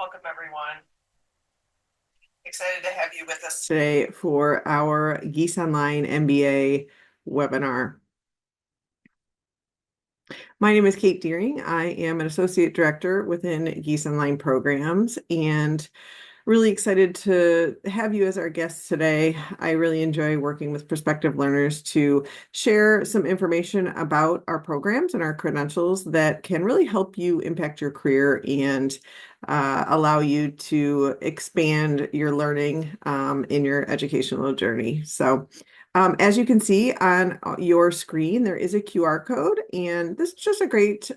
Welcome, everyone. Excited to have you with us today for our Gies Online MBA webinar. My name is Kate Deering. I am an Associate Director within Gies Online Programs and really excited to have you as our guest today. I really enjoy working with prospective learners to share some information about our programs and our credentials that can really help you impact your career and allow you to expand your learning in your educational journey. So as you can see on your screen, there is a QR code, and this is just a great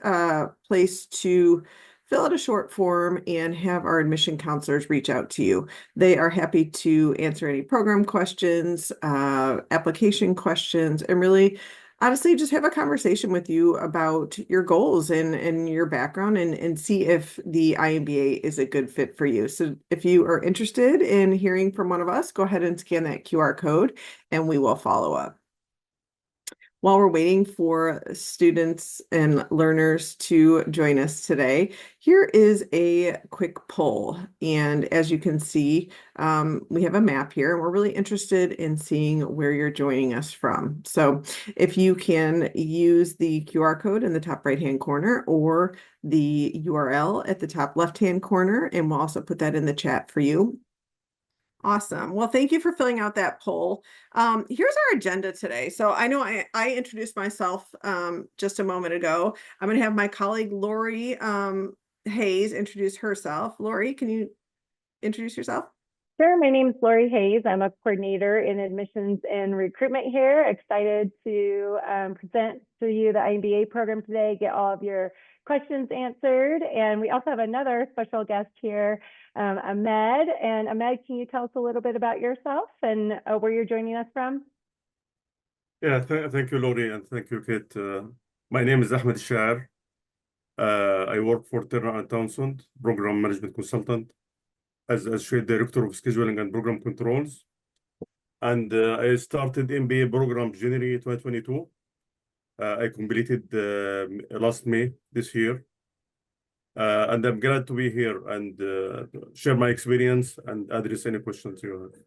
place to fill out a short form and have our admission counselors reach out to you. They are happy to answer any program questions, application questions, and really, honestly, just have a conversation with you about your goals and your background and see if the iMBA is a good fit for you. So if you are interested in hearing from one of us, go ahead and scan that QR code and we will follow up. While we're waiting for students and learners to join us today, here is a quick poll. And as you can see, we have a map here, and we're really interested in seeing where you're joining us from. So if you can use the QR code in the top right-hand corner or the URL at the top left-hand corner, and we'll also put that in the chat for you. Awesome. Well, thank you for filling out that poll. Here's our agenda today. So I know I introduced myself just a moment ago. I'm going to have my colleague Lori Hayes introduce herself. Lori, can you introduce yourself? Sure. My name is Lori Hayes. I'm a coordinator in admissions and recruitment here. Excited to present to you the iMBA program today, get all of your questions answered. And we also have another special guest here, Ahmed. And Ahmed, can you tell us a little bit about yourself and where you're joining us from? Yeah, thank you, Lori, and thank you, Kate. My name is Ahmed Shar. I work for Turner & Townsend, Program Management Consultant, as Associate Director of Scheduling and Program Controls. And I started MBA program January 2022. I completed last May this year. And I'm glad to be here and share my experience and address any questions you have.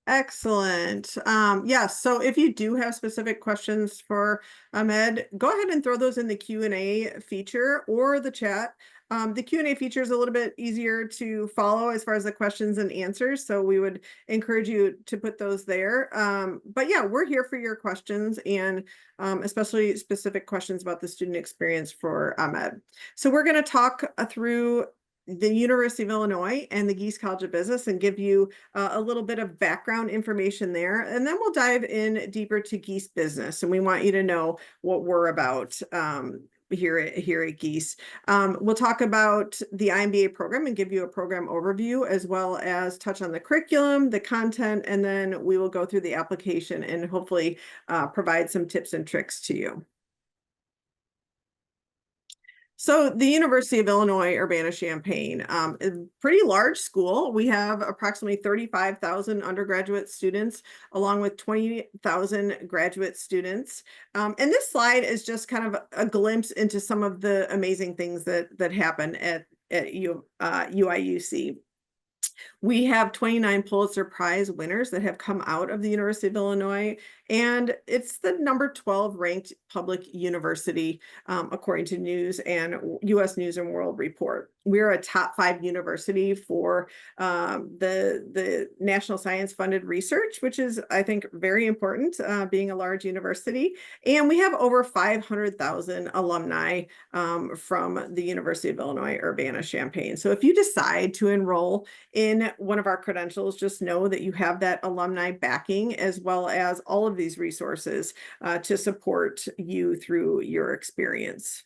Excellent. Yes, so if you do have specific questions for Ahmed, go ahead and throw those in the Q&A feature or the chat. The Q&A feature is a little bit easier to follow as far as the questions and answers, so we would encourage you to put those there. But yeah, we're here for your questions and especially specific questions about the student experience for Ahmed. So we're going to talk through the University of Illinois and the Gies College of Business and give you a little bit of background information there. And then we'll dive in deeper to Gies Business. And we want you to know what we're about here at Gies. We'll talk about the iMBA program and give you a program overview, as well as touch on the curriculum, the content, and then we will go through the application and hopefully provide some tips and tricks to you. So the University of Illinois Urbana-Champaign, a pretty large school. We have approximately 35,000 undergraduate students, along with 20,000 graduate students. And this slide is just kind of a glimpse into some of the amazing things that happen at UIUC. We have 29 Pulitzer Prize winners that have come out of the University of Illinois, and it's the number 12 ranked public university, according to U.S. News and World Report. We're a top 5 university for the National Science Funded Research, which is, I think, very important, being a large university. And we have over 500,000 alumni from the University of Illinois Urbana-Champaign. So if you decide to enroll in one of our credentials, just know that you have that alumni backing, as well as all of these resources to support you through your experience.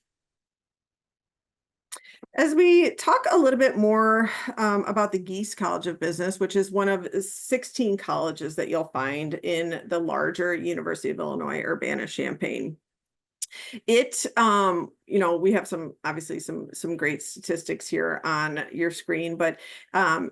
As we talk a little bit more about the Gies College of Business, which is one of 16 colleges that you'll find in the larger University of Illinois Urbana-Champaign. We have obviously some great statistics here on your screen, but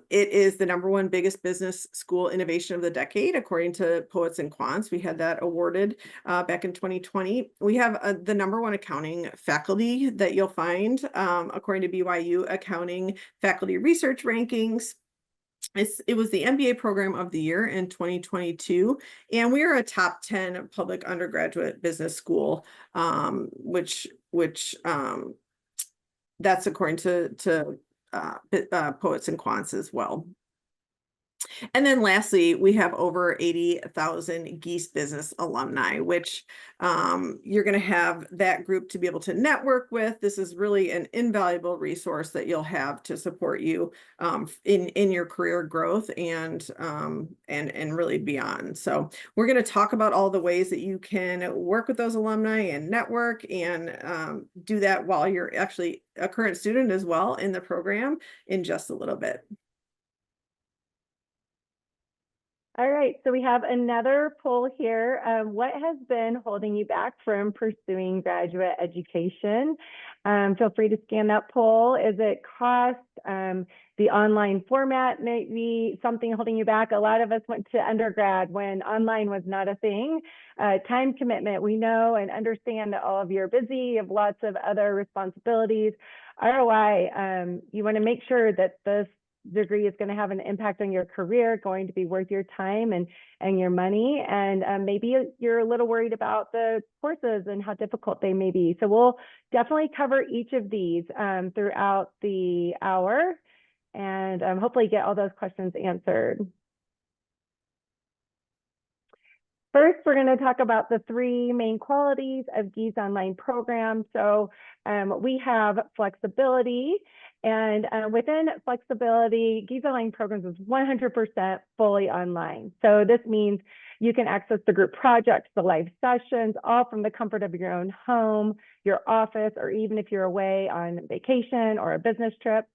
it is the #1 biggest business school innovation of the decade, according to Poets and Quants. We had that awarded back in 2020. We have the #1 accounting faculty that you'll find, according to BYU Accounting Faculty Research Rankings. It was the MBA program of the year in 2022, and we are a top 10 public undergraduate business school, which that's according to Poets and Quants as well. And then lastly, we have over 80,000 Gies business alumni, which you're going to have that group to be able to network with. This is really an invaluable resource that you'll have to support you in your career growth and really beyond. So we're going to talk about all the ways that you can work with those alumni and network and do that while you're actually a current student as well in the program in just a little bit. All right, so we have another poll here. What has been holding you back from pursuing graduate education? Feel free to scan that poll. Is it cost? The online format may be something holding you back. A lot of us went to undergrad when online was not a thing. Time commitment, we know and understand that all of you are busy, you have lots of other responsibilities. ROI, you want to make sure that this degree is going to have an impact on your career, going to be worth your time and your money. And maybe you're a little worried about the courses and how difficult they may be. So we'll definitely cover each of these throughout the hour and hopefully get all those questions answered. First, we're going to talk about the 3 main qualities of Gies online program. So we have flexibility, and within flexibility, Gies online programs is 100% fully online. So this means you can access the group projects, the live sessions, all from the comfort of your own home, your office, or even if you're away on vacation or a business trip.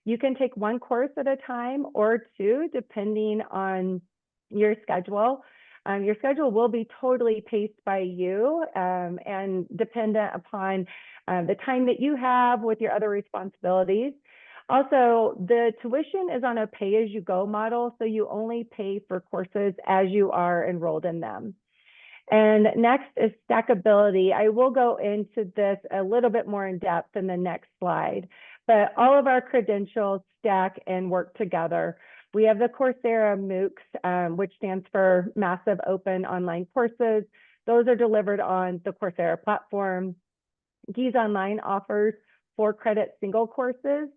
You can take 1 course at a time or 2, depending on your schedule. Your schedule will be totally paced by you and dependent upon the time that you have with your other responsibilities. Also, the tuition is on a pay-as-you-go model, so you only pay for courses as you are enrolled in them. And next is stackability. I will go into this a little bit more in depth in the next slide, but all of our credentials stack and work together. We have the Coursera MOOCs, which stands for Massive Open Online Courses. Those are delivered on the Coursera platform. Gies Online offers 4-credit single courses,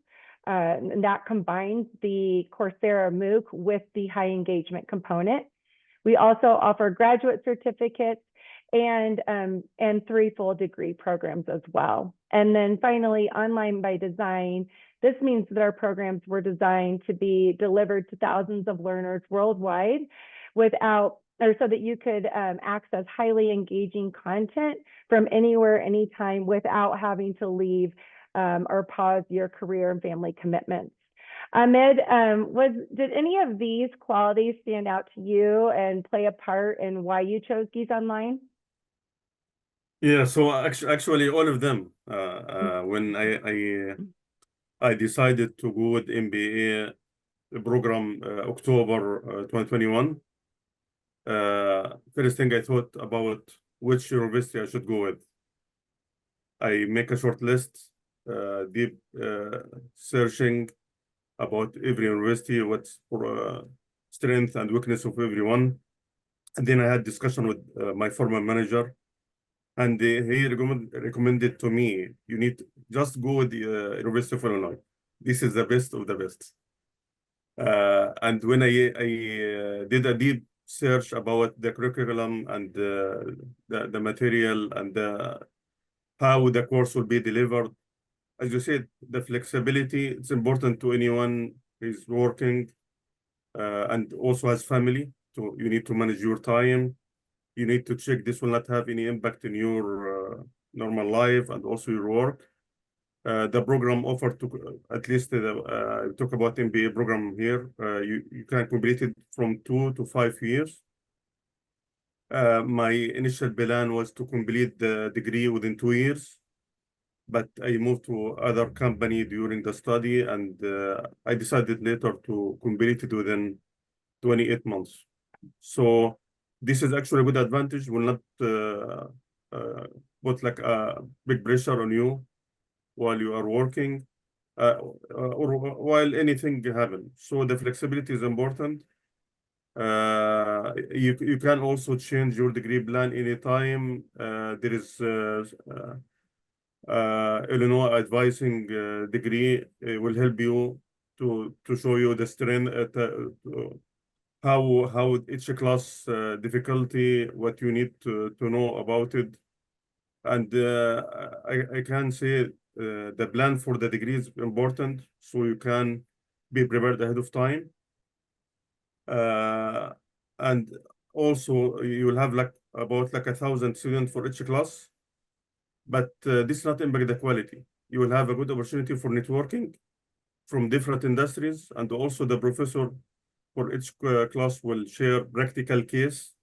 and that combines the Coursera MOOC with the high engagement component. We also offer graduate certificates and 3 full degree programs as well. And then finally, online by design. This means that our programs were designed to be delivered to thousands of learners worldwide so that you could access highly engaging content from anywhere, anytime, without having to leave or pause your career and family commitments. Ahmed, did any of these qualities stand out to you and play a part in why you chose Gies Online? Yeah, so actually all of them. When I decided to go with MBA program October 2021, first thing I thought about which university I should go with. I make a short list, deep searching about every university, what's for strength and weakness of everyone. And then I had discussion with my former manager, and he recommended to me, you need to just go with the University of Illinois. This is the best of the best. And when I did a deep search about the curriculum and the material and how the course will be delivered, as you said, the flexibility, it's important to anyone who's working and also has family. So you need to manage your time. You need to check this will not have any impact in your normal life and also your work. The program offered to at least talk about MBA program here. You can complete it from 2 to 5 years. My initial plan was to complete the degree within 2 years, but I moved to other company during the study, and I decided later to complete it within 28 months. So this is actually a good advantage. Will not uh, put like a big pressure on you while you are working, or while anything happen. So the flexibility is important. You can also change your degree plan anytime. There is Illinois advising degree will help you to show you the strength how each class difficulty, what you need to know about it. And I can say the plan for the degree is important, so you can be prepared ahead of time. And also you will have like about like 1,000 students for each class, but this not impact the quality. You will have a good opportunity for networking from different industries, and also the professor for each class will share practical case,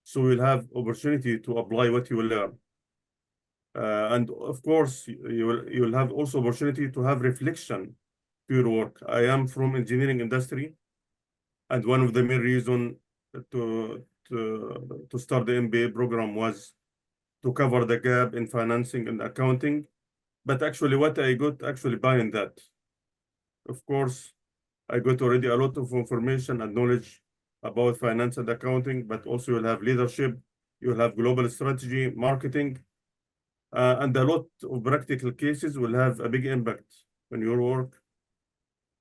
so you'll have opportunity to apply what you will learn. And of course, you will have also opportunity to have reflection to your work. I am from engineering industry, and one of the main reason to start the MBA program was to cover the gap in financing and accounting. But actually, what I got actually buying that, of course, I got already a lot of information and knowledge about finance and accounting, but also you'll have leadership, you'll have global strategy, marketing, and a lot of practical cases will have a big impact on your work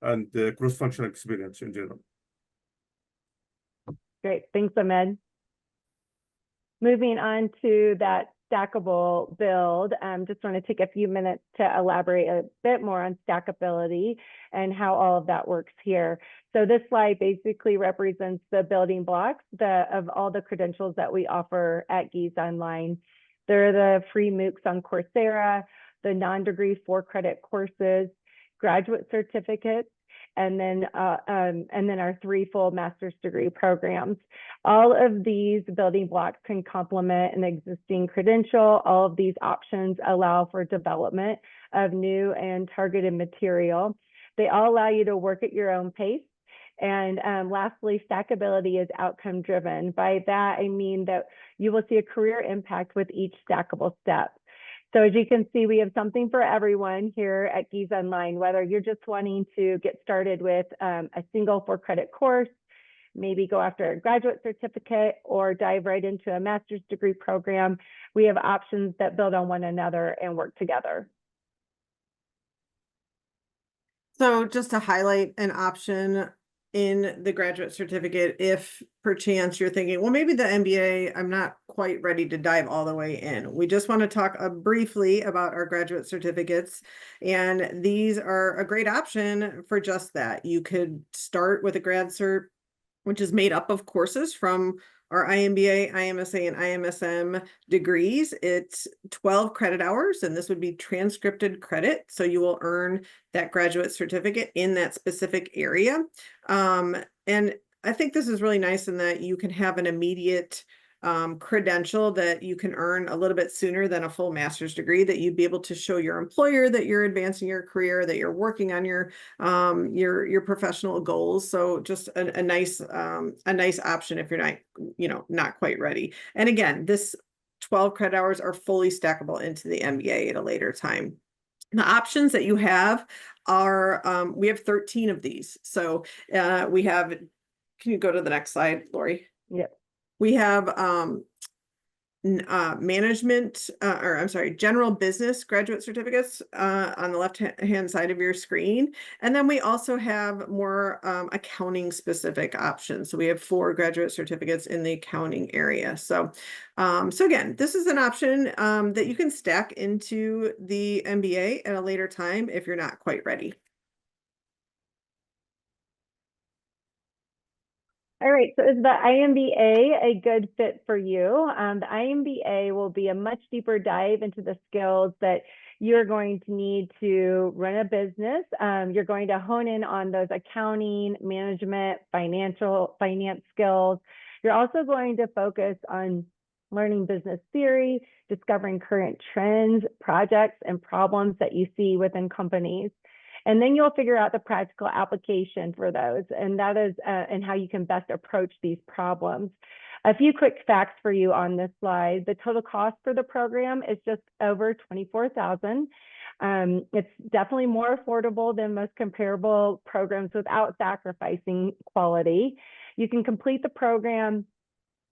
and cross-functional experience in general. Great, thanks, Ahmed. Moving on to that stackable build, just want to take a few minutes to elaborate a bit more on stackability and how all of that works here. So this slide basically represents the building blocks of all the credentials that we offer at Gies Online. There are the free MOOCs on Coursera, the non-degree 4-credit courses, graduate certificates, and then our 3 full master's degree programs. All of these building blocks can complement an existing credential. All of these options allow for development of new and targeted material. They all allow you to work at your own pace. And lastly, stackability is outcome driven. By that, I mean that you will see a career impact with each stackable step. So as you can see, we have something for everyone here at Gies Online, whether you're just wanting to get started with a single 4-credit course, maybe go after a graduate certificate, or dive right into a master's degree program. We have options that build on one another and work together. So just to highlight an option in the graduate certificate, if perchance you're thinking, well, maybe the MBA, I'm not quite ready to dive all the way in. We just want to talk briefly about our graduate certificates, and these are a great option for just that. You could start with a grad cert, which is made up of courses from our iMBA, IMSA, and IMSM degrees. It's 12 credit hours, and this would be transcripted credit. So you will earn that graduate certificate in that specific area. And I think this is really nice in that you can have an immediate credential that you can earn a little bit sooner than a full master's degree, that you'd be able to show your employer that you're advancing your career, that you're working on your professional goals. So just a nice option if you're not quite ready. And again, this 12 credit hours are fully stackable into the MBA at a later time. The options that you have are, we have 13 of these. So we have, can you go to the next slide, Lori? Yep. We have general business graduate certificates on the left-hand side of your screen. And then we also have more accounting specific options. So we have 4 graduate certificates in the accounting area. So again, this is an option that you can stack into the MBA at a later time if you're not quite ready. All right, so is the iMBA a good fit for you? The iMBA will be a much deeper dive into the skills that you're going to need to run a business. You're going to hone in on those accounting, management, finance skills. You're also going to focus on learning business theory, discovering current trends, projects, and problems that you see within companies. And then you'll figure out the practical application for those, and that is and how you can best approach these problems. A few quick facts for you on this slide. The total cost for the program is just over $24,000. It's definitely more affordable than most comparable programs without sacrificing quality. You can complete the program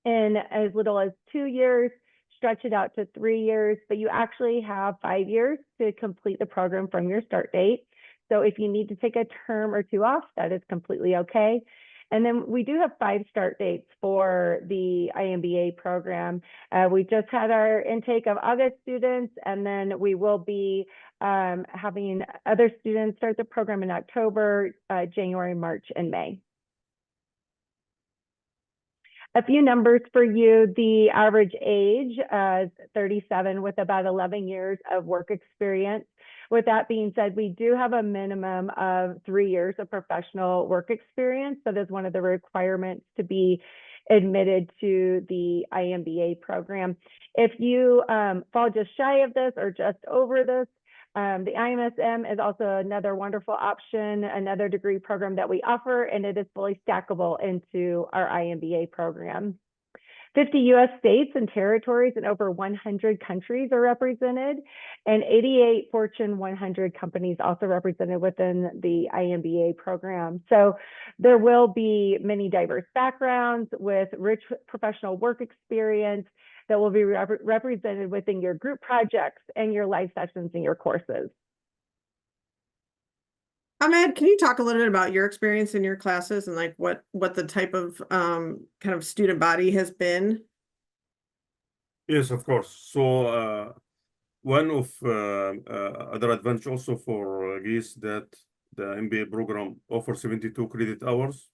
in as little as 2 years, stretch it out to 3 years, but you actually have 5 years to complete the program from your start date. So if you need to take a term or two off, that is completely okay. And then we do have 5 start dates for the iMBA program. We just had our intake of August students, and then we will be having other students start the program in October, January, March, and May. A few numbers for you. The average age is 37 with about 11 years of work experience. With that being said, we do have a minimum of 3 years of professional work experience. So that's one of the requirements to be admitted to the iMBA program. If you fall just shy of this or just over this, the IMSM is also another wonderful option, another degree program that we offer, and it is fully stackable into our iMBA program. 50 U.S. states and territories and over 100 countries are represented, and 88 Fortune 100 companies also represented within the iMBA program. So there will be many diverse backgrounds with rich professional work experience that will be represented within your group projects and your live sessions and your courses. Ahmed, can you talk a little bit about your experience in your classes and like what the type of kind of student body has been? Yes, of course. So one of other advantage also for Gies that the MBA program offers 72 credit hours,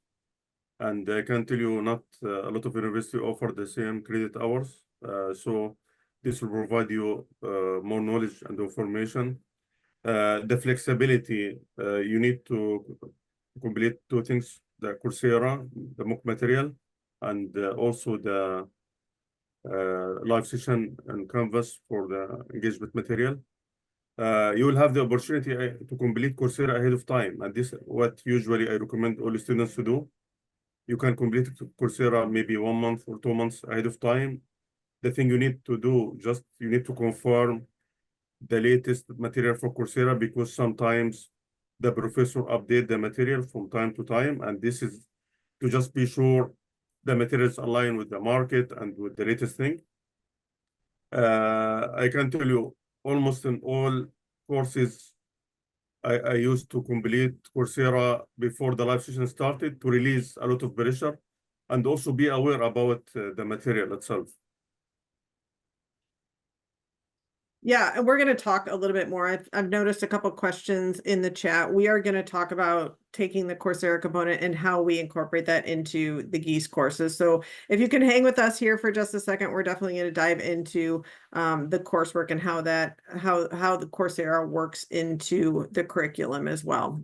and I can tell you not a lot of university offer the same credit hours. So this will provide you more knowledge and information. The flexibility, you need to complete 2 things: the Coursera, the MOOC material, and also the live session and Canvas for the engagement material. You will have the opportunity to complete Coursera ahead of time, and this is what usually I recommend all students to do. You can complete Coursera maybe 1 month or 2 months ahead of time. The thing you need to do, just you need to confirm the latest material for Coursera, because sometimes the professor update the material from time to time, and this is to just be sure the materials align with the market and with the latest thing. I can tell you almost in all courses, I used to complete Coursera before the live session started to release a lot of pressure and also be aware about the material itself. Yeah, and we're going to talk a little bit more. I've noticed a couple questions in the chat. We are going to talk about taking the Coursera component and how we incorporate that into the Gies courses. So if you can hang with us here for just a second, we're definitely going to dive into the coursework and how the Coursera works into the curriculum as well.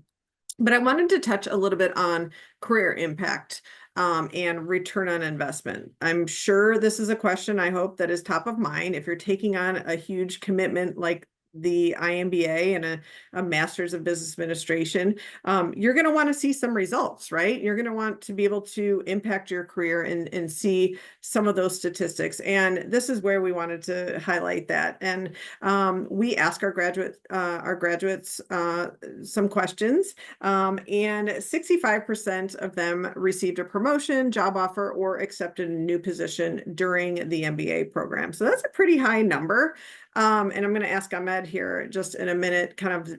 But I wanted to touch a little bit on career impact and return on investment. I'm sure this is a question, I hope, that is top of mind. If you're taking on a huge commitment like the iMBA and a Master's of Business Administration, you're going to want to see some results, right? You're going to want to be able to impact your career and see some of those statistics. And this is where we wanted to highlight that. And we ask our graduates some questions, and 65% of them received a promotion, job offer, or accepted a new position during the MBA program. So that's a pretty high number. And I'm going to ask Ahmed here just in a minute, kind of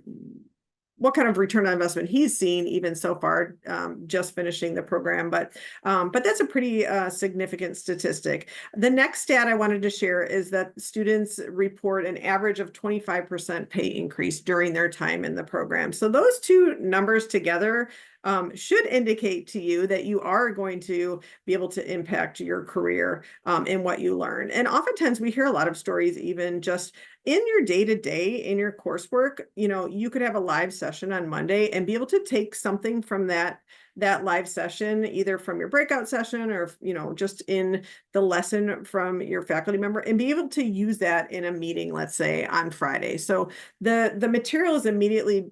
what kind of return on investment he's seen even so far, just finishing the program. But that's a pretty significant statistic. The next stat I wanted to share is that students report an average of 25% pay increase during their time in the program. So those two numbers together should indicate to you that you are going to be able to impact your career in what you learn. And oftentimes we hear a lot of stories, even just in your day-to-day, in your coursework, you know, you could have a live session on Monday and be able to take something from that that live session, either from your breakout session or, just in the lesson from your faculty member, and be able to use that in a meeting, let's say on Friday. So the material is immediately,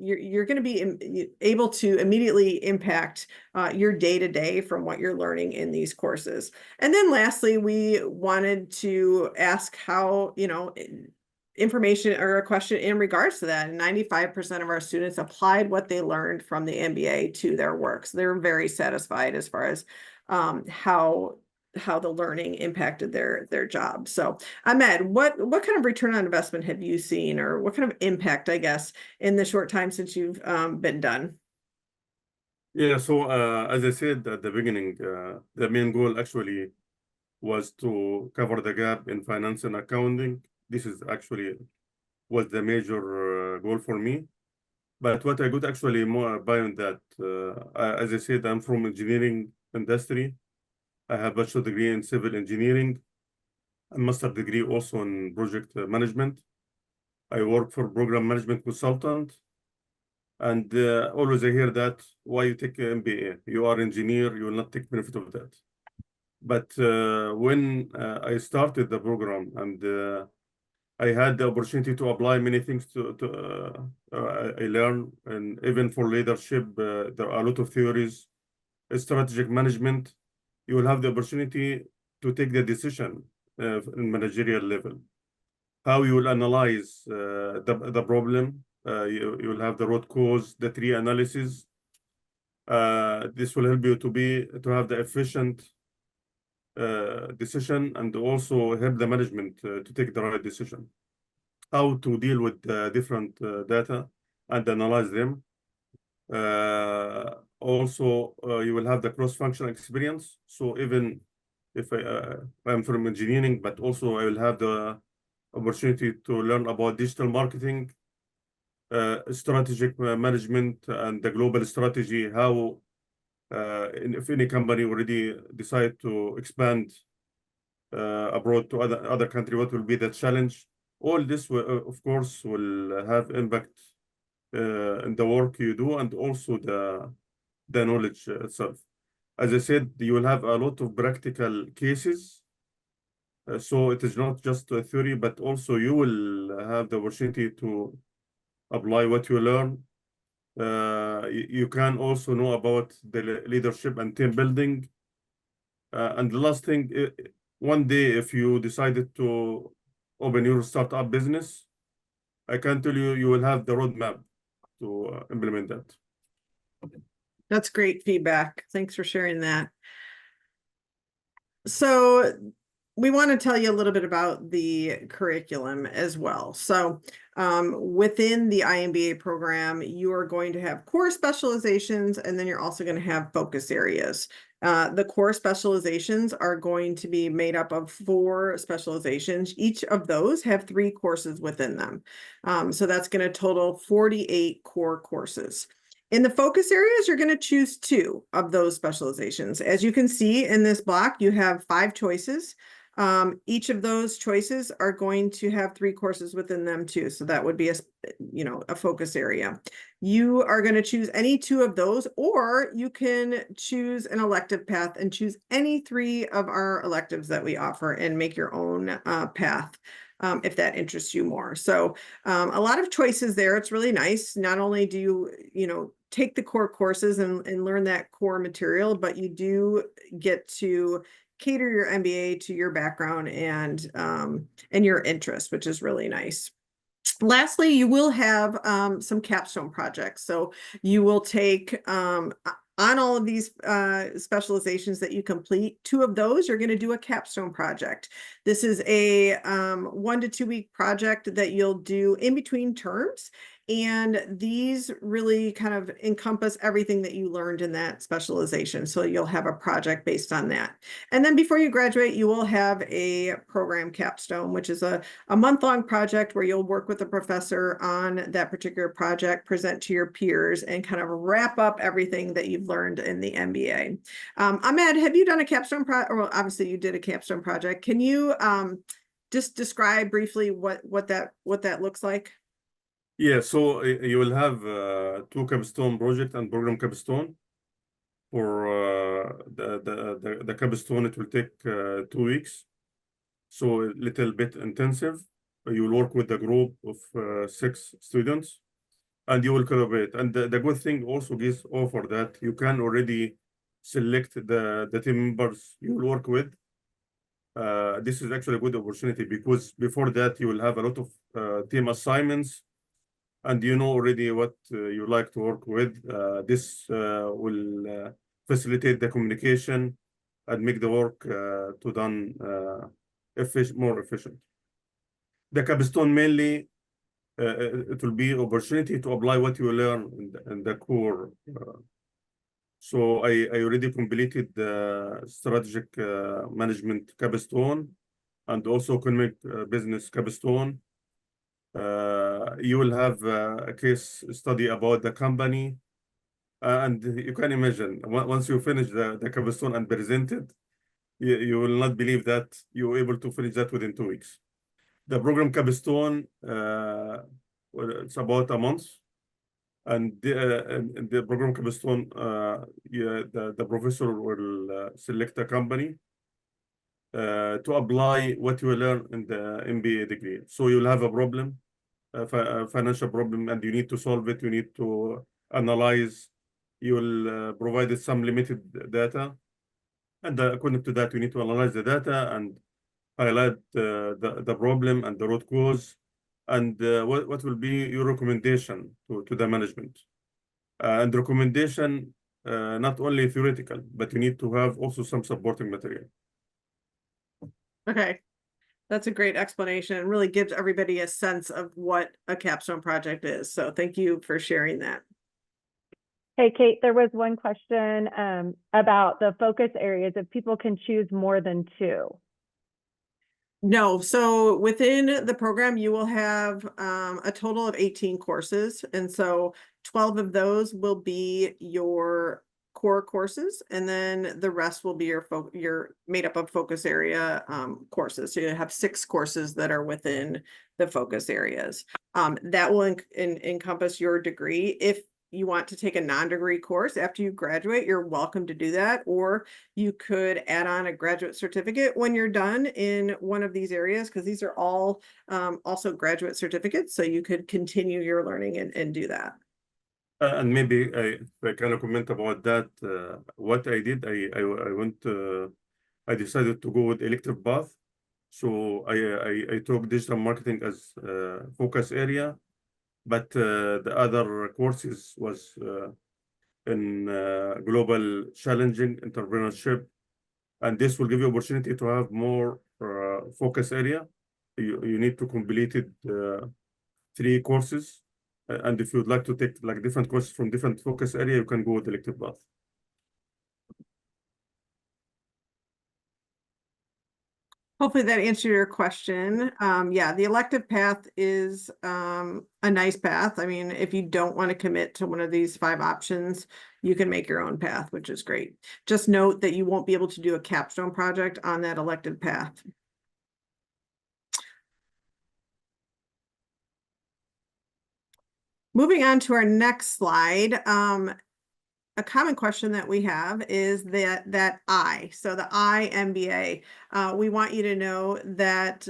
you're going to be able to immediately impact your day-to-day from what you're learning in these courses. And then lastly, we wanted to ask how, information or a question in regards to that. 95% of our students applied what they learned from the MBA to their work. So they're very satisfied as far as how the learning impacted their job. So Ahmed, what kind of return on investment have you seen, or what kind of impact, I guess, in the short time since you've been done? Yeah, so as I said at the beginning, the main goal actually was to cover the gap in finance and accounting. This is actually was the major goal for me. But what I got actually more beyond that, as I said, I'm from engineering industry. I have a bachelor degree in civil engineering, a master degree also in project management. I work for program management consultant. And always I hear that, why you take an MBA? You are engineer, you will not take benefit of that. But when I started the program and I had the opportunity to apply many things I learned, and even for leadership, there are a lot of theories, strategic management. You will have the opportunity to take the decision in managerial level. How you will analyze the problem. You will have the root cause, the tree analysis. This will help you to have the efficient decision, and also help the management to take the right decision. How to deal with different data and analyze them. Also, you will have the cross-functional experience. So even if I'm from engineering, but also I will have the opportunity to learn about digital marketing, strategic management, and the global strategy, how if any company already decide to expand abroad to other country, what will be the challenge? All this, of course, will have impact in the work you do, and also the knowledge itself. As I said, you will have a lot of practical cases. So it is not just a theory, but also you will have the opportunity to apply what you learn. You can also know about the leadership and team building. And the last thing, one day, if you decided to open your startup business, I can tell you, you will have the roadmap to implement that. That's great feedback. Thanks for sharing that. So we want to tell you a little bit about the curriculum as well. So within the iMBA program, you are going to have core specializations, and then you're also going to have focus areas. The core specializations are going to be made up of 4 specializations. Each of those have 3 courses within them. So that's going to total 48 core courses. In the focus areas, you're going to choose 2 of those specializations. As you can see in this block, you have 5 choices. Each of those choices are going to have 3 courses within them too. So that would be a focus area. You are going to choose any 2 of those, or you can choose an elective path and choose any 3 of our electives that we offer and make your own path. If that interests you more. So a lot of choices there. It's really nice. Not only do you, take the core courses and learn that core material, but you do get to cater your MBA to your background and your interest, which is really nice. Lastly, you will have some capstone projects. So you will take on all of these specializations that you complete, 2 of those, you're going to do a capstone project. This is a 1 to 2 week project that you'll do in between terms. And these really kind of encompass everything that you learned in that specialization. So you'll have a project based on that. And then before you graduate, you will have a program capstone, which is a month-long project where you'll work with a professor on that particular project, present to your peers, and kind of wrap up everything that you've learned in the MBA. Ahmed, have you done a capstone project? Well, obviously you did a capstone project. Can you just describe briefly what that looks like? Yeah, so you will have 2 capstone project and program capstone. For the capstone, it will take 2 weeks, so a little bit intensive. You will work with a group of 6 students, and you will collaborate. And the good thing also Gies offer that you can already select the team members you will work with. This is actually a good opportunity because before that you will have a lot of team assignments, and you know already what you like to work with. This will facilitate the communication and make the work to done more efficient. The capstone mainly it will be opportunity to apply what you learn in the core. So I already completed the strategic management capstone and also economic business capstone. You will have a case study about the company, and you can imagine once you finish the capstone and present it, you will not believe that you were able to finish that within 2 weeks. The program capstone, well, it's about a month, and the program capstone, the professor will select a company to apply what you learn in the MBA degree. So you'll have a problem, a financial problem, and you need to solve it. You need to analyze. You will provide some limited data, and according to that, you need to analyze the data and highlight the problem and the root cause, and what will be your recommendation to the management. And recommendation, not only theoretical, but you need to have also some supporting material. Okay. That's a great explanation and really gives everybody a sense of what a capstone project is. So thank you for sharing that. Hey, Kate, there was one question about the focus areas, if people can choose more than two. No, so within the program, you will have a total of 18 courses. And so 12 of those will be your core courses, and then the rest will be your made up of focus area courses. So you have 6 courses that are within the focus areas. That will encompass your degree. If you want to take a non-degree course after you graduate, you're welcome to do that, or you could add on a graduate certificate when you're done in one of these areas, because these are all also graduate certificates, so you could continue your learning and do that. And maybe I can comment about that. What I did, I decided to go with elective path. So I took digital marketing as focus area, but the other courses was in global challenging entrepreneurship, and this will give you opportunity to have more focus area. You need to complete it 3 courses, and if you'd like to take like different courses from different focus area, you can go with elective path. Hopefully that answered your question. Yeah, the elective path is a nice path. I mean, if you don't want to commit to one of these 5 options, you can make your own path, which is great. Just note that you won't be able to do a capstone project on that elective path. Moving on to our next slide. A common question that we have is that I, so the iMBA. We want you to know that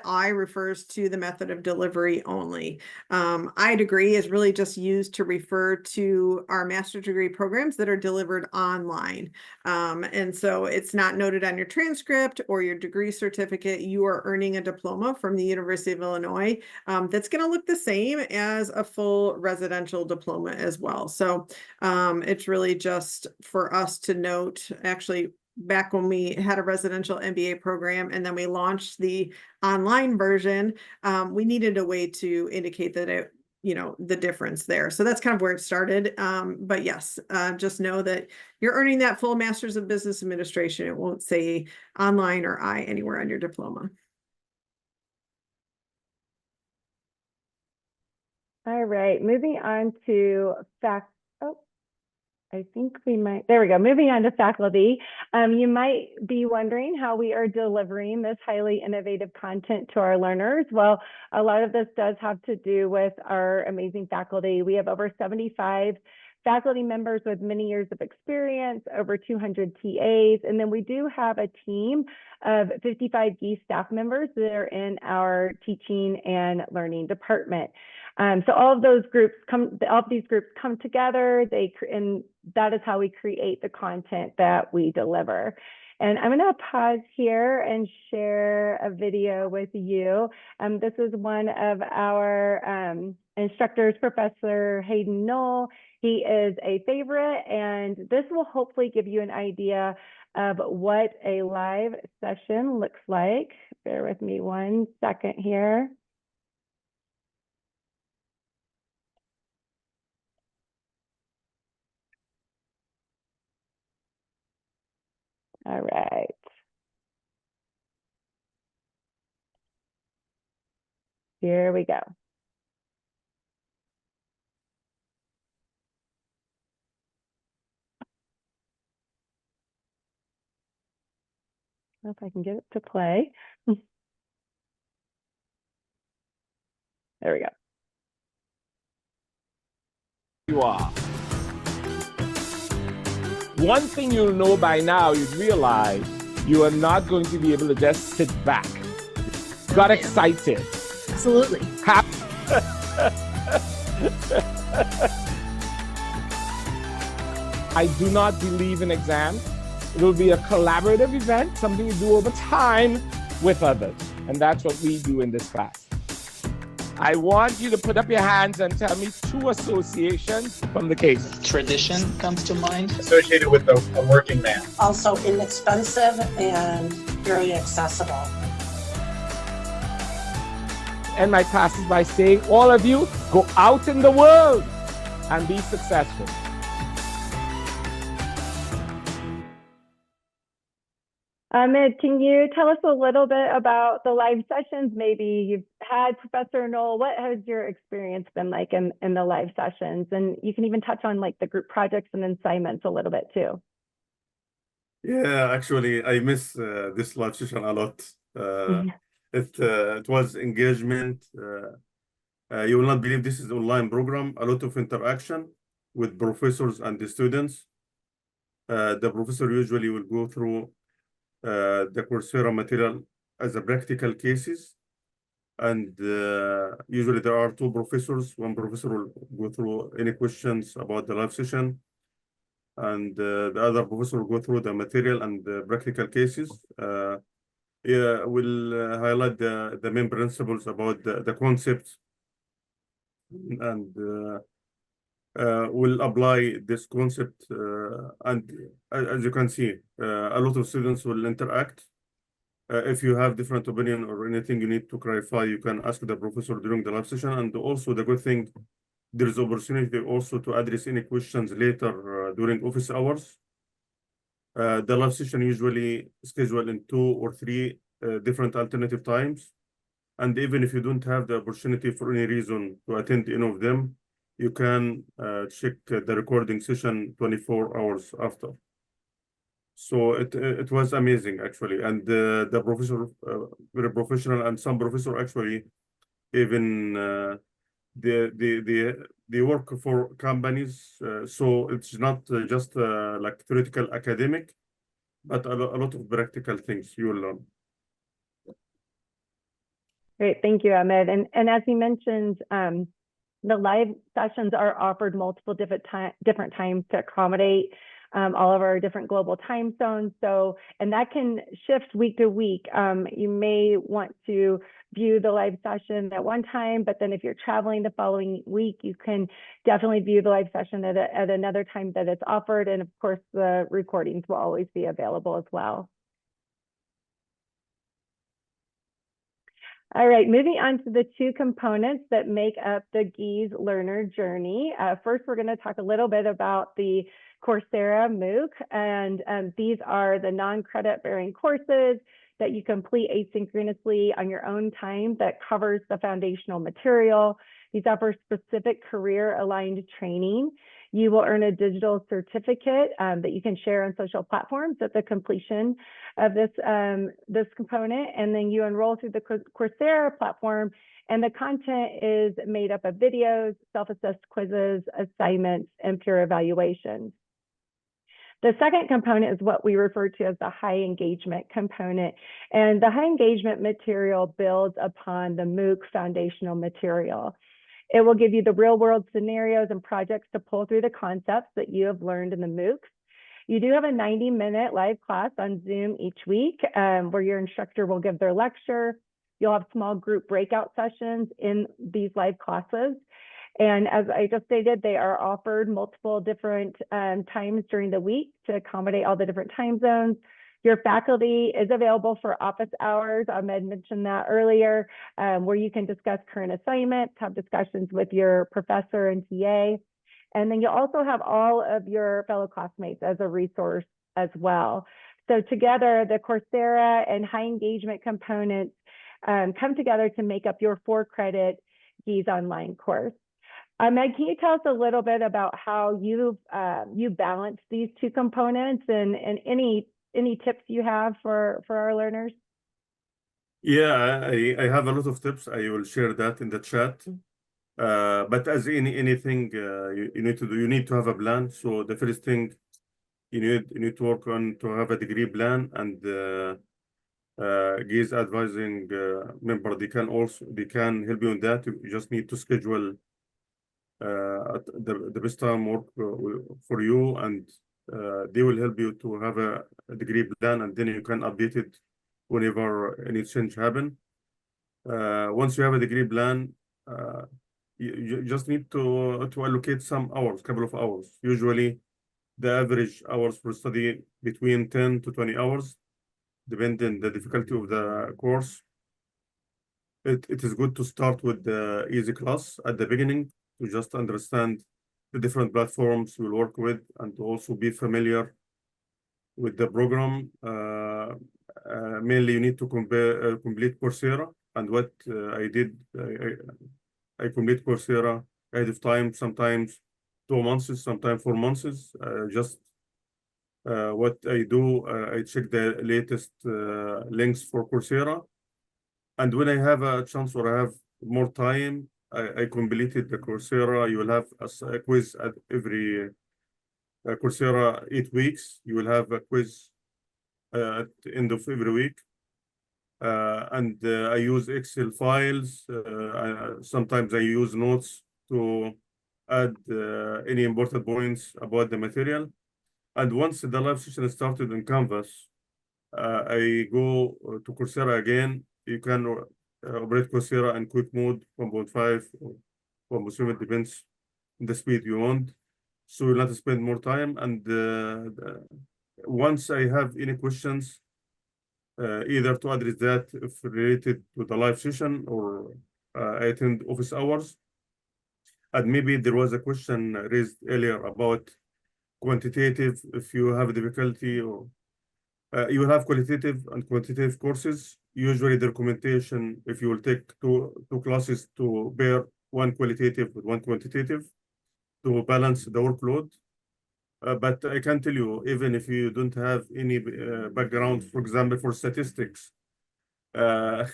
I refers to the method of delivery only. I degree is really just used to refer to our master's degree programs that are delivered online. And so it's not noted on your transcript or your degree certificate. You are earning a diploma from the University of Illinois that's going to look the same as a full residential diploma as well. So it's really just for us to note, actually, back when we had a residential MBA program and then we launched the online version, we needed a way to indicate that it, the difference there. So that's kind of where it started. But yes, just know that you're earning that full Master's of Business Administration. It won't say online or I anywhere on your diploma. All right, moving on to I think we might, there we go. Moving on to faculty. You might be wondering how we are delivering this highly innovative content to our learners. Well, a lot of this does have to do with our amazing faculty. We have over 75 faculty members with many years of experience, over 200 TAs, and then we do have a team of 55 Gies staff members that are in our teaching and learning department. So all of these groups come together, and that is how we create the content that we deliver. And I'm going to pause here and share a video with you. This is one of our instructors, Professor Hayden Knoll. He is a favorite, and this will hopefully give you an idea of what a live session looks like. Bear with me 1 second here. All right. Here we go. If I can get it to play. There we go. You are. One thing you'll know by now, you'd realize you are not going to be able to just sit back. You got excited. Absolutely. I do not believe in exams. It will be a collaborative event, something you do over time with others. And that's what we do in this class. I want you to put up your hands and tell me 2 associations from the case. Tradition comes to mind. Associated with a working man. Also inexpensive and very accessible. End my classes by saying, all of you, go out in the world and be successful. Ahmed, can you tell us a little bit about the live sessions? Maybe you've had Professor Knoll. What has your experience been like in the live sessions? And you can even touch on like the group projects and assignments a little bit too. Yeah, actually, I miss this live session a lot. It was engagement. You will not believe this is an online program. A lot of interaction with professors and the students. The professor usually will go through the Coursera material as a practical cases. And usually there are 2 professors. One professor will go through any questions about the live session. And the other professor will go through the material and the practical cases. We'll highlight the main principles about the concepts. And we'll apply this concept, and as you can see, a lot of students will interact. If you have different opinion or anything you need to clarify, you can ask the professor during the live session. And also the good thing, there is opportunity also to address any questions later during office hours. The live session usually scheduled in 2 or 3 different alternative times. And even if you don't have the opportunity for any reason to attend any of them, you can check the recording session 24 hours after. So it was amazing actually, and the professor very professional, and some professor actually even they work for companies, so it's not just like theoretical academic, but a lot of practical things you will learn. Great, thank you, Ahmed. And as you mentioned, the live sessions are offered multiple different times to accommodate all of our different global time zones. So, and that can shift week to week. You may want to view the live session at one time, but then if you're traveling the following week, you can definitely view the live session at another time that it's offered. And of course, the recordings will always be available as well. All right, moving on to the 2 components that make up the Gies learner journey. First, we're going to talk a little bit about the Coursera MOOC, and these are the non-credit bearing courses that you complete asynchronously on your own time that covers the foundational material. These offer specific career aligned training. You will earn a digital certificate that you can share on social platforms at the completion of this component. And then you enroll through the Coursera platform, and the content is made up of videos, self-assessed quizzes, assignments, and peer evaluations. The second component is what we refer to as the high engagement component. And the high engagement material builds upon the MOOC foundational material. It will give you the real world scenarios and projects to pull through the concepts that you have learned in the MOOCs. You do have a 90-minute live class on Zoom each week where your instructor will give their lecture. You'll have small group breakout sessions in these live classes. And as I just stated, they are offered multiple different times during the week to accommodate all the different time zones. Your faculty is available for office hours. Ahmed mentioned that earlier, where you can discuss current assignments, have discussions with your professor and TA. And then you'll also have all of your fellow classmates as a resource as well. So together, the Coursera and high engagement components come together to make up your 4-credit Gies online course. Ahmed, can you tell us a little bit about how you balance these two components and any tips you have for our learners? Yeah, I have a lot of tips. I will share that in the chat. But as anything you need to do, you need to have a plan. So the first thing you need to work on to have a degree plan, and Gies advising member, they can help you on that. You just need to schedule the best time work for you, and they will help you to have a degree plan, and then you can update it whenever any change happen. Once you have a degree plan, you just need to allocate some hours, couple of hours. Usually the average hours for study between 10 to 20 hours, depending the difficulty of the course. It is good to start with the easy class at the beginning to just understand the different platforms you'll work with, and to also be familiar with the program. Mainly you need to complete Coursera, and what I did, I complete Coursera ahead of time, sometimes 2 months, sometimes 4 months. Just what I do, I check the latest links for Coursera, and when I have a chance or I have more time, I completed the Coursera. You will have a quiz at every Coursera 8 weeks. You will have a quiz at the end of every week. And I use Excel files. Sometimes I use notes to add any important points about the material. And once the live session started in Canvas, I go to Coursera again. You can operate Coursera in quick mode, 1.5 or 1.7, depends on the speed you want. So you'll not spend more time. And once I have any questions, either to address that if related to the live session, or I attend office hours. And maybe there was a question raised earlier about quantitative. If you have difficulty, or you will have qualitative and quantitative courses. Usually the recommendation, if you will take two classes, to pair one qualitative with one quantitative to balance the workload. But I can tell you, even if you don't have any background, for example, for statistics,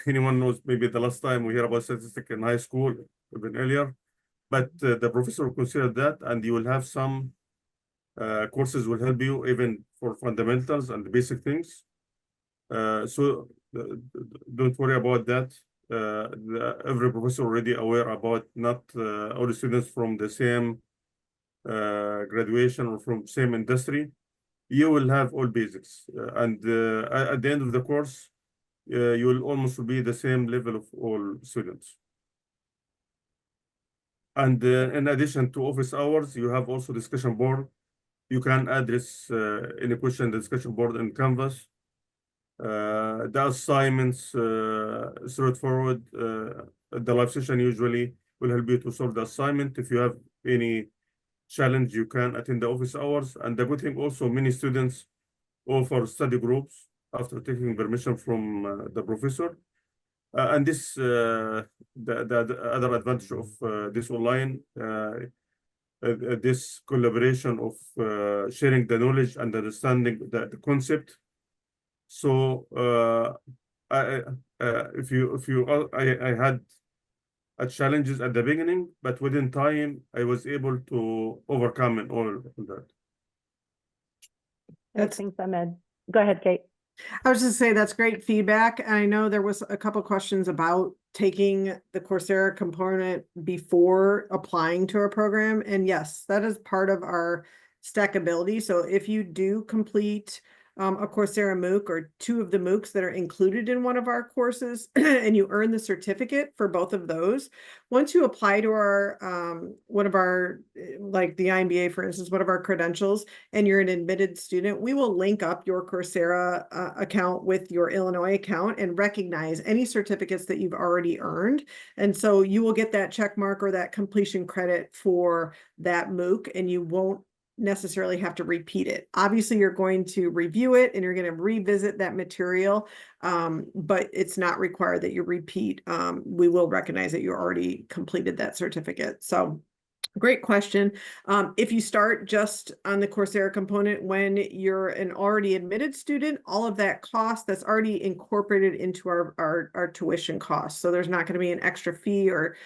anyone knows maybe the last time we hear about statistics in high school, even earlier, but the professor will consider that, and you will have some courses will help you even for fundamentals and the basic things. So don't worry about that. Every professor already aware about not all the students from the same graduation or from same industry. You will have all basics, and at the end of the course, you will almost be the same level of all students. And in addition to office hours, you have also discussion board. You can address any question in the discussion board in Canvas. The assignments, straightforward. The live session usually will help you to solve the assignment. If you have any challenge, you can attend the office hours. And the good thing also, many students offer study groups after taking permission from the professor. And this, the other advantage of this online, this collaboration of sharing the knowledge and understanding the concept. So I had challenges at the beginning, but within time I was able to overcome and all of that. Thanks, Ahmed. Go ahead, Kate. I was just saying that's great feedback. And I know there was a couple questions about taking the Coursera component before applying to our program. And yes, that is part of our stackability. So if you do complete a Coursera MOOC or two of the MOOCs that are included in one of our courses and you earn the certificate for both of those, once you apply to our one of our, like the iMBA, for instance, one of our credentials, and you're an admitted student, we will link up your Coursera account with your Illinois account and recognize any certificates that you've already earned. And so you will get that check mark or that completion credit for that MOOC, and you won't necessarily have to repeat it. Obviously, you're going to review it and you're going to revisit that material, but it's not required that you repeat. We will recognize that you already completed that certificate. So great question. If you start just on the Coursera component when you're an already admitted student, all of that cost that's already incorporated into our tuition costs. So there's not going to be an extra fee or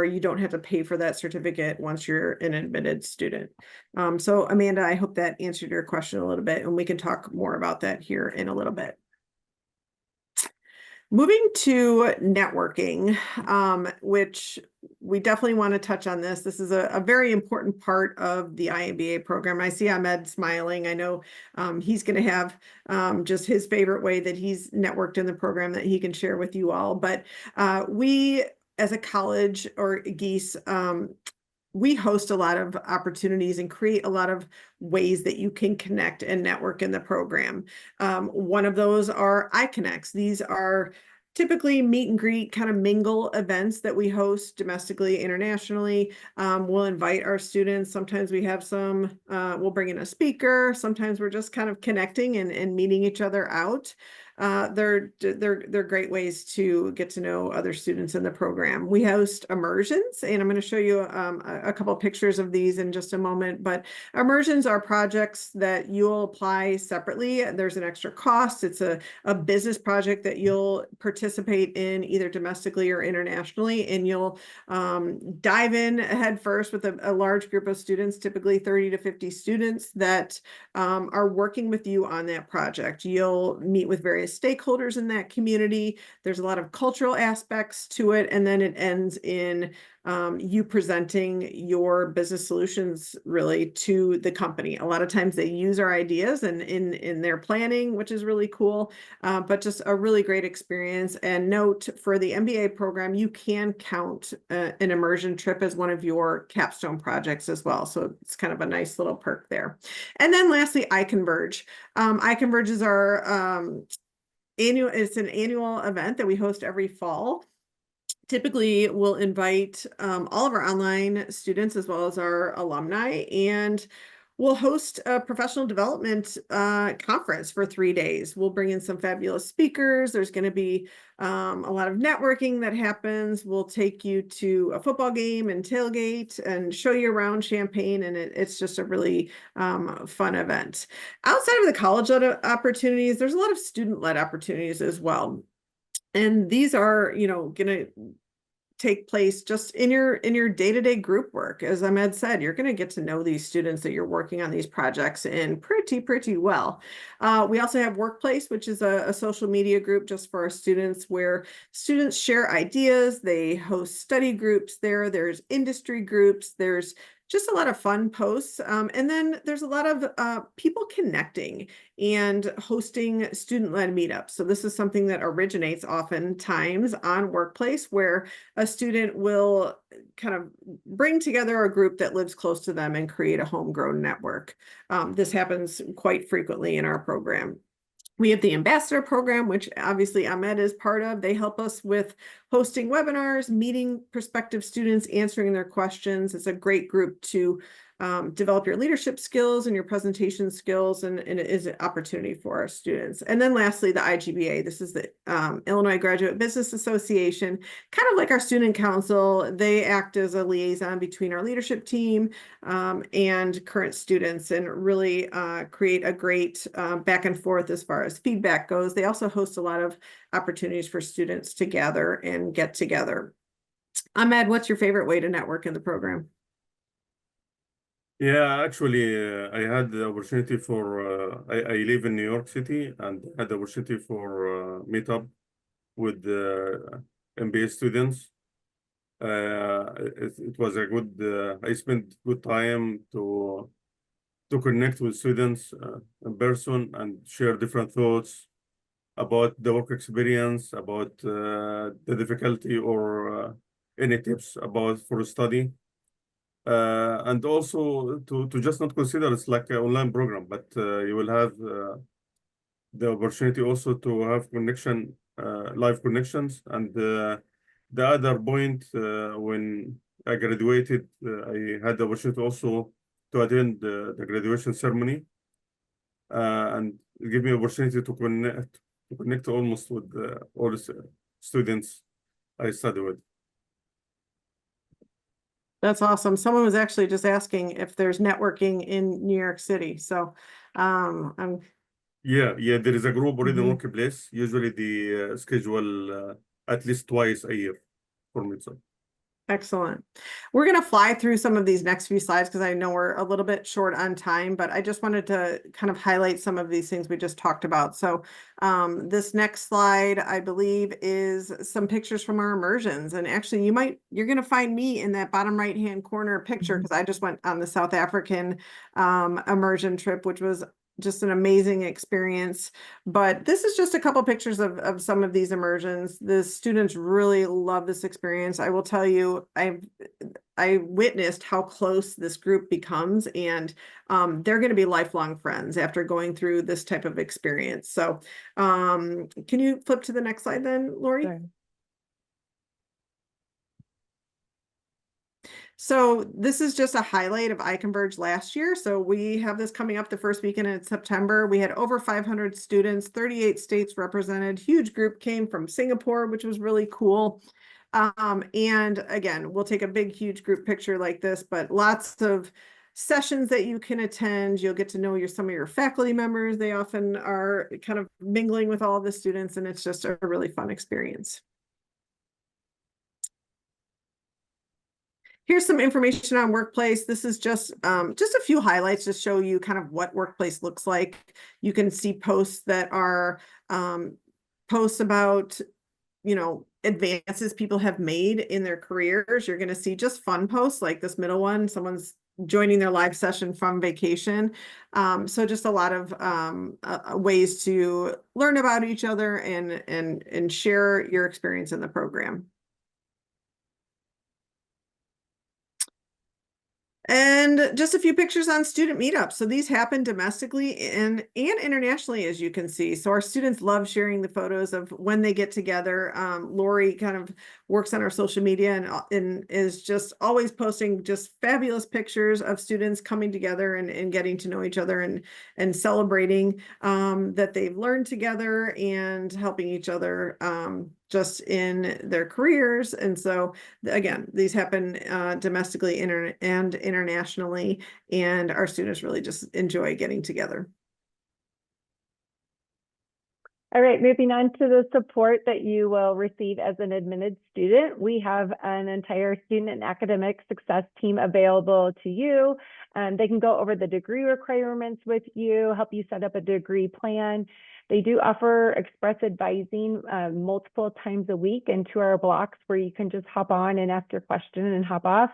you don't have to pay for that certificate once you're an admitted student. So Amanda, I hope that answered your question a little bit, and we can talk more about that here in a little bit. Moving to networking, which we definitely want to touch on this. This is a very important part of the iMBA program. I see Ahmed smiling. I know he's going to have just his favorite way that he's networked in the program that he can share with you all. But we, as a college or Gies, we host a lot of opportunities and create a lot of ways that you can connect and network in the program. One of those are iConnects. These are typically meet and greet kind of mingle events that we host domestically, internationally. We'll invite our students. Sometimes we have some, we'll bring in a speaker. Sometimes we're just kind of connecting and meeting each other out. They're great ways to get to know other students in the program. We host immersions, and I'm going to show you a couple of pictures of these in just a moment. But immersions are projects that you'll apply separately. There's an extra cost. It's a business project that you'll participate in either domestically or internationally, and you'll dive in head first with a large group of students, typically 30 to 50 students that are working with you on that project. You'll meet with various stakeholders in that community. There's a lot of cultural aspects to it, and then it ends in you presenting your business solutions really to the company. A lot of times they use our ideas and in their planning, which is really cool, but just a really great experience. And note, for the MBA program, you can count an immersion trip as one of your capstone projects as well. So it's kind of a nice little perk there. And then lastly, iConverge. iConverge is our it's an annual event that we host every fall. Typically, we'll invite all of our online students as well as our alumni, and we'll host a professional development conference for 3 days. We'll bring in some fabulous speakers. There's going to be a lot of networking that happens. We'll take you to a football game and tailgate and show you around Champaign, and it's just a really fun event. Outside of the college-led opportunities, there's a lot of student-led opportunities as well. And these are, going to take place just in your day-to-day group work. As Ahmed said, you're going to get to know these students that you're working on these projects in pretty well. We also have Workplace, which is a social media group just for our students, where students share ideas. They host study groups there. There's industry groups. There's just a lot of fun posts. And then there's a lot of people connecting and hosting student-led meetups. So this is something that originates oftentimes on Workplace, where a student will kind of bring together a group that lives close to them and create a homegrown network. This happens quite frequently in our program. We have the ambassador program, which obviously Ahmed is part of. They help us with hosting webinars, meeting prospective students, answering their questions. It's a great group to develop your leadership skills and your presentation skills, and it is an opportunity for our students. And then lastly, the IGBA. This is the Illinois Graduate Business Association, kind of like our student council. They act as a liaison between our leadership team and current students, and really create a great back and forth as far as feedback goes. They also host a lot of opportunities for students to gather and get together. Ahmed, what's your favorite way to network in the program? Yeah, actually, I had the opportunity for, I live in New York City and had the opportunity for meet up with MBA students. It was a good, I spent good time to connect with students in person and share different thoughts about the work experience, about the difficulty or any tips about for study. And also to just not consider it's like an online program, but you will have the opportunity also to have connection, live connections. And the other point, when I graduated, I had the opportunity also to attend the graduation ceremony, and give me opportunity to connect almost with all the students I study with. That's awesome. Someone was actually just asking if there's networking in New York City. So I'm Yeah, there is a group already in Mhm. workplace. Usually they schedule at least twice a year for midsummer. Excellent. We're going to fly through some of these next few slides because I know we're a little bit short on time, but I just wanted to kind of highlight some of these things we just talked about. So this next slide, I believe, is some pictures from our immersions. And actually, you're going to find me in that bottom right-hand corner picture because I just went on the South African immersion trip, which was just an amazing experience. But this is just a couple pictures of some of these immersions. The students really love this experience. I will tell you, I witnessed how close this group becomes, and they're going to be lifelong friends after going through this type of experience. So can you flip to the next slide then, Lori? Sure. So this is just a highlight of iConverge last year. So we have this coming up the first weekend in September. We had over 500 students, 38 states represented. Huge group came from Singapore, which was really cool. And again, we'll take a big, huge group picture like this, but lots of sessions that you can attend. You'll get to know some of your faculty members. They often are kind of mingling with all of the students, and it's just a really fun experience. Here's some information on Workplace. This is just a few highlights to show you kind of what Workplace looks like. You can see posts that are posts about, advances people have made in their careers. You're going to see just fun posts like this middle one. Someone's joining their live session from vacation. So just a lot of ways to learn about each other and share your experience in the program. And just a few pictures on student meetups. So these happen domestically and internationally, as you can see. So our students love sharing the photos of when they get together. Lori kind of works on our social media and is just always posting just fabulous pictures of students coming together and getting to know each other and celebrating that they've learned together and helping each other just in their careers. And so again, these happen domestically and internationally, and our students really just enjoy getting together. All right, moving on to the support that you will receive as an admitted student. We have an entire student and academic success team available to you. They can go over the degree requirements with you, help you set up a degree plan. They do offer express advising multiple times a week in 2-hour blocks where you can just hop on and ask your question and hop off.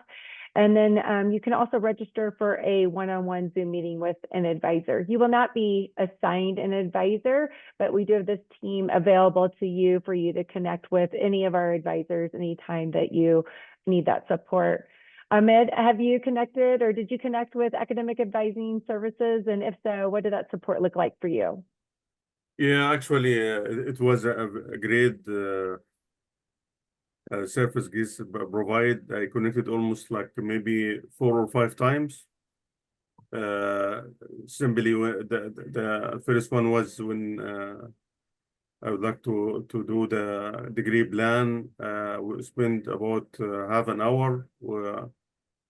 And then you can also register for a one-on-one Zoom meeting with an advisor. You will not be assigned an advisor, but we do have this team available to you for you to connect with any of our advisors anytime that you need that support. Ahmed, have you connected or did you connect with academic advising services? And if so, what did that support look like for you? Yeah, actually, it was a great service Gies provide. I connected almost like maybe 4 or 5 times Simply, the first one was when I would like to do the degree plan. We spent about half an hour,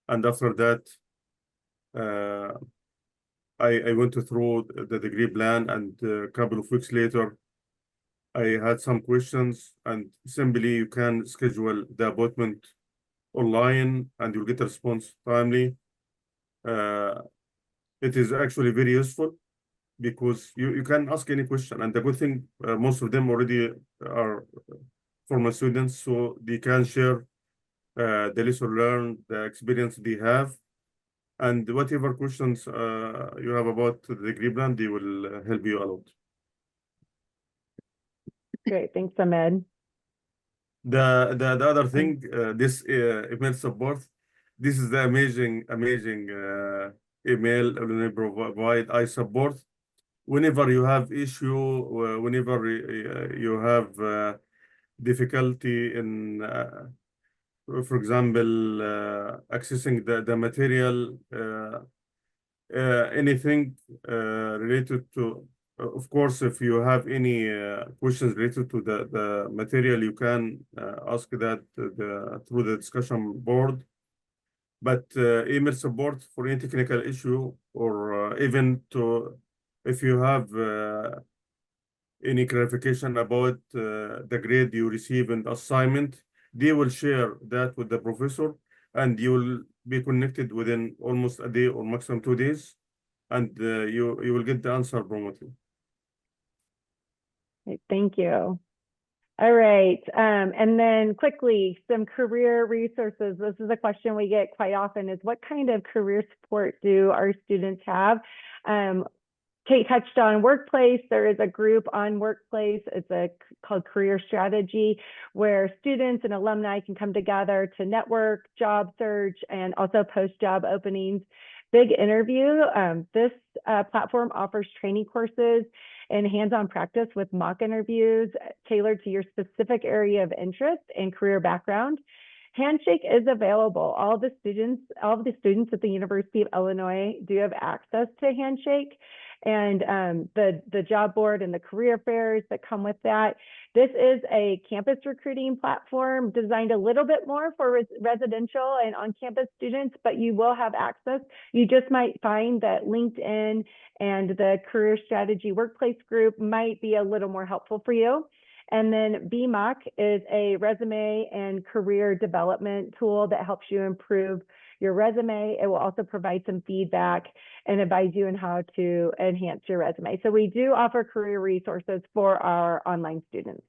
and after that, I went through the degree plan, and a couple of weeks later, I had some questions, and simply you can schedule the appointment online, and you'll get a response timely. It is actually very useful because you can ask any question, and the good thing, most of them already are former students, so they can share the lesson learned, the experience they have, and whatever questions you have about the degree plan, they will help you a lot. Great, thanks, Ahmed. The other thing, this email support, this is the amazing email we provide. I support whenever you have issue, whenever you have difficulty in, for example, accessing the material, anything related to. Of course, if you have any questions related to the material, you can ask that through the discussion board. But email support for any technical issue, or even if you have any clarification about the grade you receive in the assignment, they will share that with the professor, and you will be connected within almost a day or maximum 2 days, and you will get the answer promptly. Great, thank you. All right, and then quickly, some career resources. This is a question we get quite often, is what kind of career support do our students have? Kate touched on Workplace. There is a group on Workplace. It's called Career Strategy, where students and alumni can come together to network, job search, and also post job openings. Big Interview. This platform offers training courses and hands-on practice with mock interviews tailored to your specific area of interest and career background. Handshake is available. All of the students at the University of Illinois do have access to Handshake, and the job board and the career fairs that come with that. This is a campus recruiting platform designed a little bit more for residential and on-campus students, but you will have access. You just might find that LinkedIn and the Career Strategy Workplace group might be a little more helpful for you. And then BMOC is a resume and career development tool that helps you improve your resume. It will also provide some feedback and advise you on how to enhance your resume. So we do offer career resources for our online students.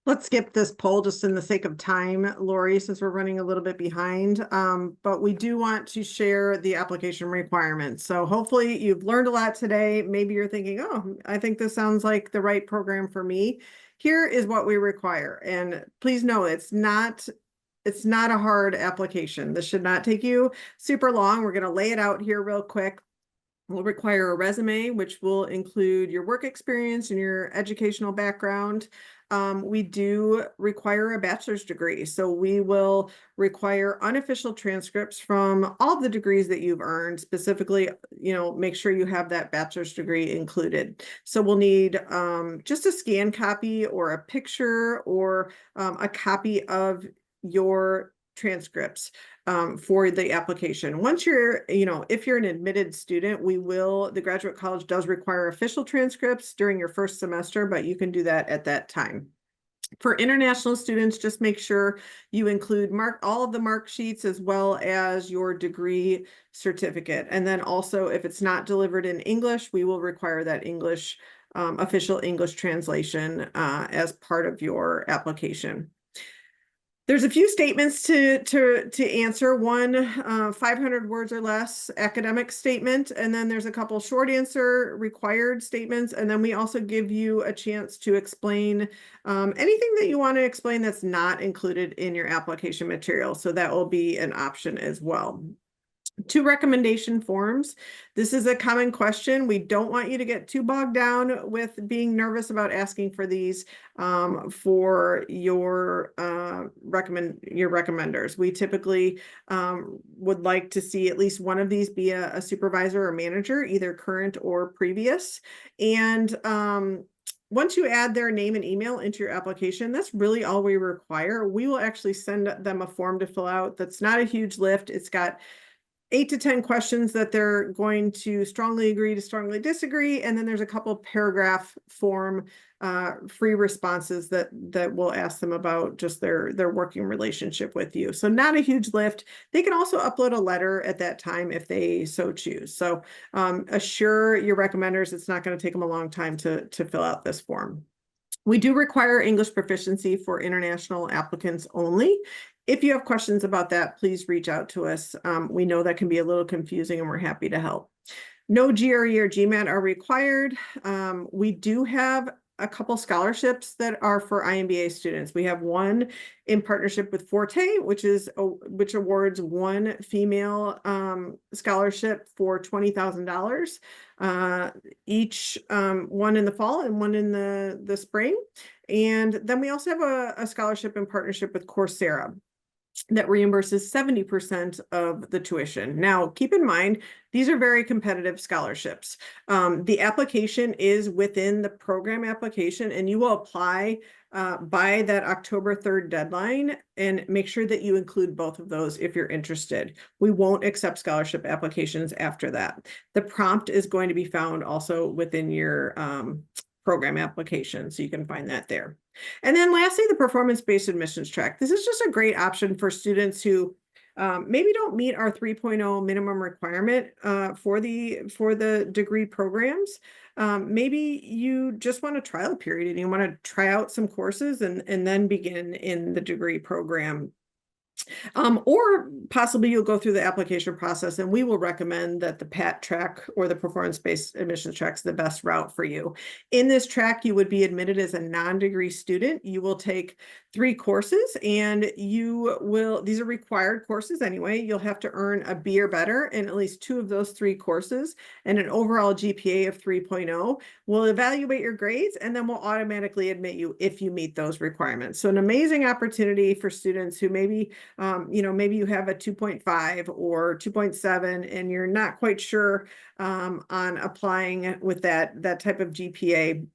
Let's skip this poll just in the sake of time, Lori, since we're running a little bit behind. But we do want to share the application requirements. So hopefully you've learned a lot today. Maybe you're thinking, oh, I think this sounds like the right program for me. Here is what we require. And please know it's not a hard application. This should not take you super long. We're going to lay it out here real quick. We'll require a resume, which will include your work experience and your educational background. We do require a bachelor's degree. So we will require unofficial transcripts from all of the degrees that you've earned. Specifically, make sure you have that bachelor's degree included. So we'll need just a scan copy or a picture or a copy of your transcripts for the application. Once you're, if you're an admitted student, the Graduate College does require official transcripts during your first semester, but you can do that at that time. For international students, just make sure you include all of the mark sheets as well as your degree certificate. And then also, if it's not delivered in English, we will require that English, official English translation as part of your application. There's a few statements to answer. One, 500 words or less academic statement, and then there's a couple short answer required statements, and then we also give you a chance to explain anything that you want to explain that's not included in your application material. So that will be an option as well. 2 recommendation forms. This is a common question. We don't want you to get too bogged down with being nervous about asking for these for your recommenders. We typically would like to see at least one of these be a supervisor or manager, either current or previous. And once you add their name and email into your application, that's really all we require. We will actually send them a form to fill out. That's not a huge lift. It's got 8 to 10 questions that they're going to strongly agree to strongly disagree. And then there's a couple paragraph form free responses that will ask them about just their working relationship with you. So not a huge lift. They can also upload a letter at that time if they so choose. So assure your recommenders it's not going to take them a long time to fill out this form. We do require English proficiency for international applicants only. If you have questions about that, please reach out to us. We know that can be a little confusing and we're happy to help. No GRE or GMAT are required. We do have a couple scholarships that are for iMBA students. We have one in partnership with Forte, which awards one female scholarship for $20,000 each, one in the fall and one in the spring. And then we also have a scholarship in partnership with Coursera that reimburses 70% of the tuition. Now, keep in mind, these are very competitive scholarships. The application is within the program application, and you will apply by that October 3rd deadline, and make sure that you include both of those if you're interested. We won't accept scholarship applications after that. The prompt is going to be found also within your program application, so you can find that there. And then lastly, the performance-based admissions track. This is just a great option for students who maybe don't meet our 3.0 minimum requirement for the degree programs. Maybe you just want a trial period and you want to try out some courses and then begin in the degree program. Or possibly you'll go through the application process and we will recommend that the PAT track or the performance-based admissions track is the best route for you. In this track, you would be admitted as a non-degree student. You will take 3 courses and these are required courses anyway. You'll have to earn a B or better in at least 2 of those 3 courses and an overall GPA of 3.0. We'll evaluate your grades and then we'll automatically admit you if you meet those requirements. So an amazing opportunity for students who maybe maybe you have a 2.5 or 2.7 and you're not quite sure on applying with that type of GPA.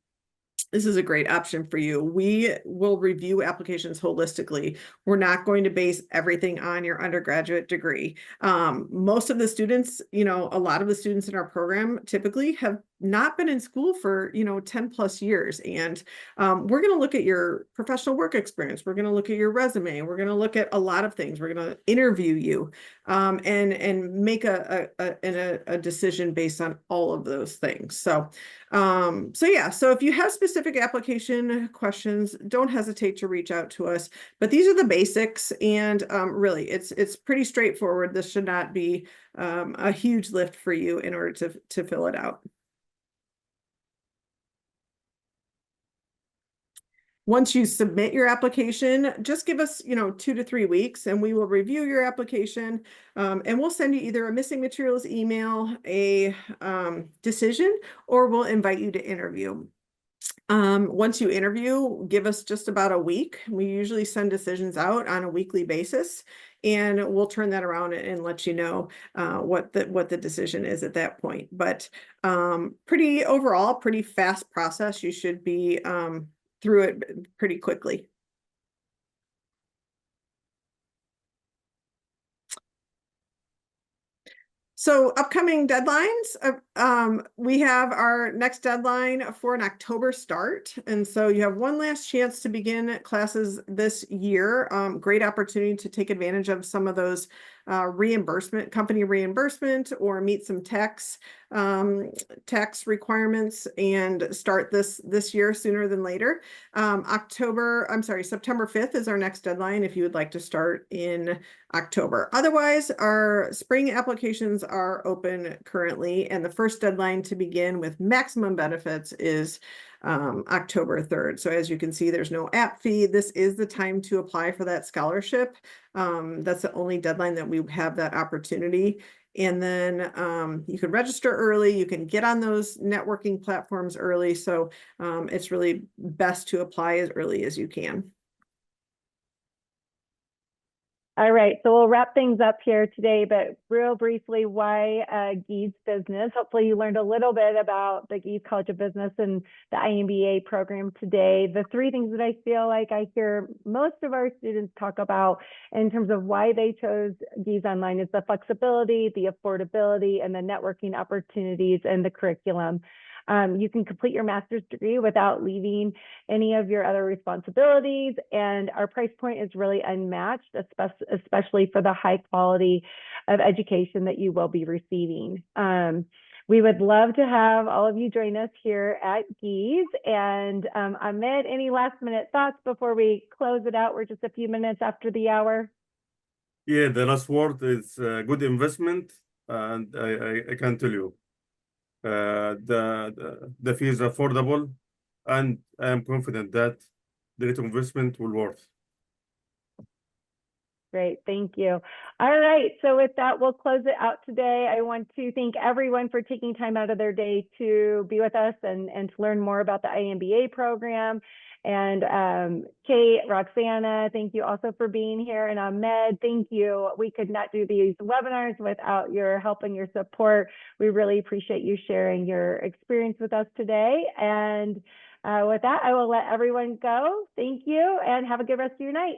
This is a great option for you. We will review applications holistically. We're not going to base everything on your undergraduate degree. Most of the students, a lot of the students in our program typically have not been in school for 10 plus years, and we're going to look at your professional work experience. We're going to look at your resume. We're going to look at a lot of things. We're going to interview you and make a decision based on all of those things. So if you have specific application questions, don't hesitate to reach out to us. But these are the basics, and really, it's pretty straightforward. This should not be a huge lift for you in order to fill it out. Once you submit your application, just give us, 2 to 3 weeks and we will review your application and we'll send you either a missing materials email, a decision, or we'll invite you to interview. Once you interview, give us just about a week. We usually send decisions out on a weekly basis and we'll turn that around and let you know what the decision is at that point. But overall, pretty fast process. You should be through it pretty quickly. So upcoming deadlines, we have our next deadline for an October start. And so you have one last chance to begin classes this year. Great opportunity to take advantage of some of those company reimbursement, or meet some tax requirements and start this year sooner than later. September 5th is our next deadline if you would like to start in October. Otherwise, our spring applications are open currently, and the first deadline to begin with maximum benefits is October 3rd. So as you can see, there's no app fee. This is the time to apply for that scholarship. That's the only deadline that we have that opportunity. And then you can register early, you can get on those networking platforms early. So it's really best to apply as early as you can. All right, so we'll wrap things up here today, but real briefly, why Gies Business? Hopefully you learned a little bit about the Gies College of Business and the iMBA program today. The three things that I feel like I hear most of our students talk about in terms of why they chose Gies Online is the flexibility, the affordability, and the networking opportunities and the curriculum. You can complete your master's degree without leaving any of your other responsibilities, and our price point is really unmatched, especially for the high quality of education that you will be receiving. We would love to have all of you join us here at Gies. And Ahmed, any last minute thoughts before we close it out? We're just a few minutes after the hour. Yeah, the last word is good investment, and I can tell you. The fee is affordable, and I am confident that the rate of investment will worth. Great, thank you. All right, so with that, we'll close it out today. I want to thank everyone for taking time out of their day to be with us and to learn more about the iMBA program. And Kate, Roxana, thank you also for being here. And Ahmed, thank you. We could not do these webinars without your help and your support. We really appreciate you sharing your experience with us today. And with that, I will let everyone go. Thank you and have a good rest of your night.